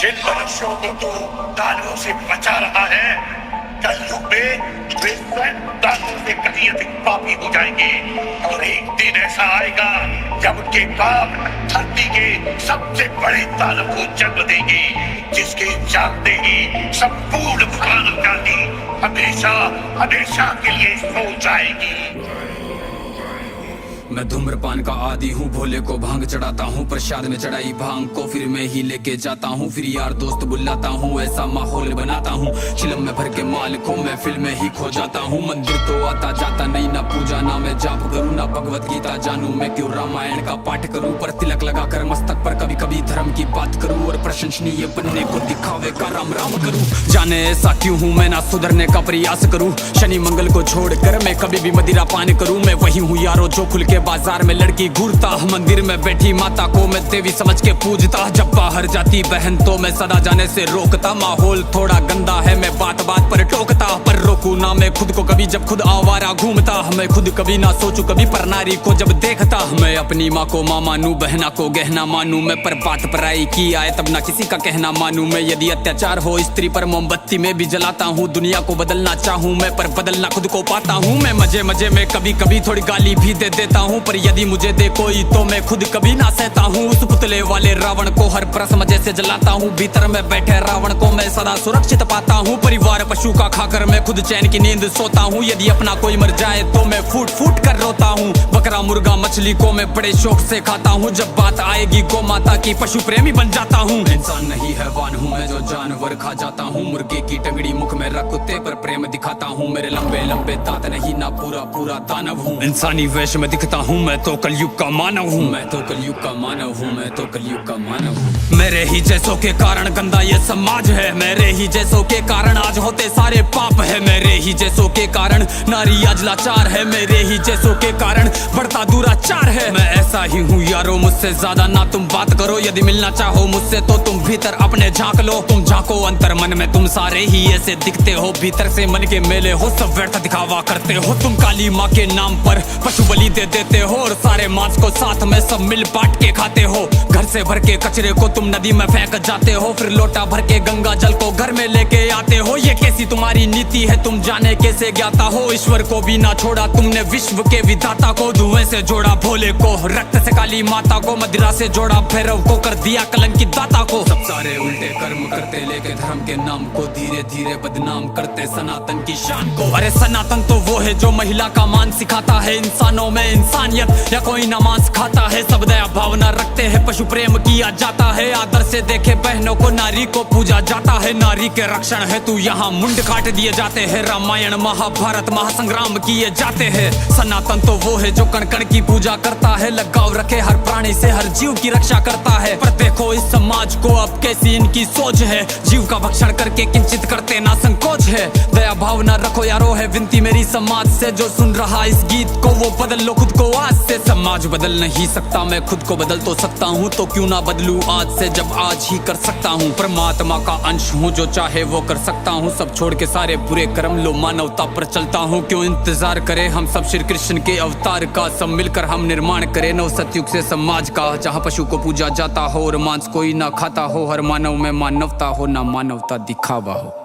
जिन मनुष्यों को तू दानवों से बचा रहा है, कलयुग में वे स्वयं दानवों से कहीं अधिक पापी हो जाएंगे। और एक दिन ऐसा आएगा जब उनके पाप धरती के सबसे बड़े दानव को जन्म देंगे, जिसके जानते ही संपूर्ण मानवजाति हमेशा हमेशा के लिए सो जाएगी। मैं धूम्रपान का आदी हूँ, भोले को भांग चढ़ाता हूँ, प्रसाद में चढ़ाई भांग को फिर मैं ही लेके जाता हूँ, फिर यार दोस्त बुलाता हूँ, ऐसा माहौल बनाता हूँ, चिलम में भर के माल को मैं फिल्म में ही खो जाता हूँ। मंदिर तो आता जाता नहीं, ना पूजा ना मैं जाप करूँ, ना भगवत गीता जानू, मैं क्यों रामायण का पाठ करूँ, पर तिलक लगा कर मस्तक पर कभी कभी धर्म की बात करूँ, और प्रशंसनीय बनने को दिखावे का राम राम करूँ। जाने ऐसा क्यों हूँ मैं, ना सुधरने का प्रयास करूँ, शनि मंगल को छोड़कर मैं कभी भी मदिरा पान करूँ। मैं वही हूँ यारो जो खुल के बाजार में लड़की घूरता, मंदिर में बैठी माता को मैं देवी समझ के पूजता, जब बाहर जाती बहन तो मैं सदा जाने से रोकता। माहौल थोड़ा गंदा है, मैं बात बात पर टोकता, पर रोकू ना मैं खुद को कभी जब खुद आवारा घूमता। मैं खुद कभी ना सोचू कभी पर नारी को जब देखता, मैं अपनी माँ को माँ मानू, बहना को गहना मानू, मैं पर बात पराई की आए तब ना किसी का कहना मानू। मैं यदि अत्याचार हो स्त्री पर मोमबत्ती में भी जलाता हूँ, दुनिया को बदलना चाहूँ मैं पर बदलना खुद को पाता हूँ। मैं मजे मजे में कभी कभी थोड़ी गाली भी दे देता हूँ, पर यदि मुझे दे कोई तो मैं खुद कभी ना सहता हूँ। उस पुतले वाले रावण को हर परस मजे से जलाता हूँ, भीतर में बैठे रावण को मैं सदा सुरक्षित पाता हूँ। परिवार पशु का खाकर मैं खुद चैन की नींद सोता हूँ, यदि अपना कोई मर जाए तो मैं फूट फूट कर रोता हूँ। बकरा मुर्गा मछली को मैं बड़े शौक से खाता हूँ, जब बात आएगी गौ माता की पशु प्रेमी बन जाता हूँ। इंसान नहीं हैवान हूँ मैं जो जानवर खा जाता हूँ, मुर्गे की टंगड़ी मुख में रख कुत्ते पर प्रेम दिखाता हूँ। मेरे लंबे लंबे दांत नहीं ना पूरा पूरा दानव हूँ, इंसानी वेश में दिखता हूँ मैं तो कलयुग का मानव हूँ, मैं तो कलयुग का मानव हूँ, मैं तो कलयुग का मानव हूँ। मेरे ही जैसों के कारण गंदा ये समाज है, मेरे ही जैसों के कारण आज होते सारे पाप है, मेरे ही जैसों के कारण नारी आज लाचार है, मेरे ही जैसों के कारण बढ़ता दुराचार है। मैं ऐसा ही हूँ यारो, मुझसे ज्यादा ना तुम बात करो, यदि मिलना चाहो मुझसे तो तुम भीतर अपने झांक लो। तुम झांको अंतर मन में, तुम सारे ही ऐसे दिखते हो, भीतर से मन के मेले हो, सब व्यर्थ दिखावा करते हो। तुम काली माँ के नाम पर पशु बलि दे देते हो, और सारे मांस को साथ में सब मिल बांट के खाते हो। घर से भर के कचरे को तुम नदी में फेंक जाते हो, फिर लोटा भर के गंगा जल को घर में लेके आते हो। ये कैसी तुम्हारी नीति है तुम जाने कैसे ज्ञाता हो, ईश्वर को भी ना छोड़ा तुमने विश्व के विधाता को। धुएं से जोड़ा भोले को, रक्त से काली माता को, मदिरा से जोड़ा भैरव को, कर दिया कलंकित दाता को। सब सारे उल्टे कर्म करते लेके धर्म के नाम को धीरे धीरे बदनाम करते सनातन की शान को। अरे सनातन तो वो है जो महिला का मान सिखाता है, इंसानों में इंसानियत या कोई नमाज खाता है। सब दया भावना रखते हैं, पशु प्रेम किया जाता है, आदर से देखे बहनों को, नारी को पूजा जाता है। नारी के रक्षण है तू यहाँ मुंड काट दिए जाते हैं, रामायण महाभारत महासंग्राम किए जाते हैं। सनातन तो वो है जो कण कण की पूजा करता है, लगाव रखे हर प्राणी से, हर जीव की रक्षा करता है। पर देखो इस समाज को अब कैसी इनकी सोच है, जीव का भक्षण करके किंचित करते ना संकोच है। दया भावना रखो यारो है विनती मेरी समाज से, जो सुन रहा इस गीत को वो बदल लो खुद को आज से। समाज बदल नहीं सकता मैं खुद को बदल तो सकता हूँ, तो क्यों ना बदलूं आज से जब आज ही कर सकता हूँ। परमात्मा का अंश हूँ, जो चाहे वो कर सकता हूँ, सब छोड़ के सारे बुरे कर्म लो मानवता पर चलता हूँ। क्यों इंतजार करें हम सब श्री कृष्ण के अवतार का, सब मिलकर हम निर्माण करें नव सतयुग से समाज का, जहाँ पशु को पूजा जाता हो और मांस कोई ना खाता हो, हर मानव में मानवता हो ना मानवता दिखावा हो।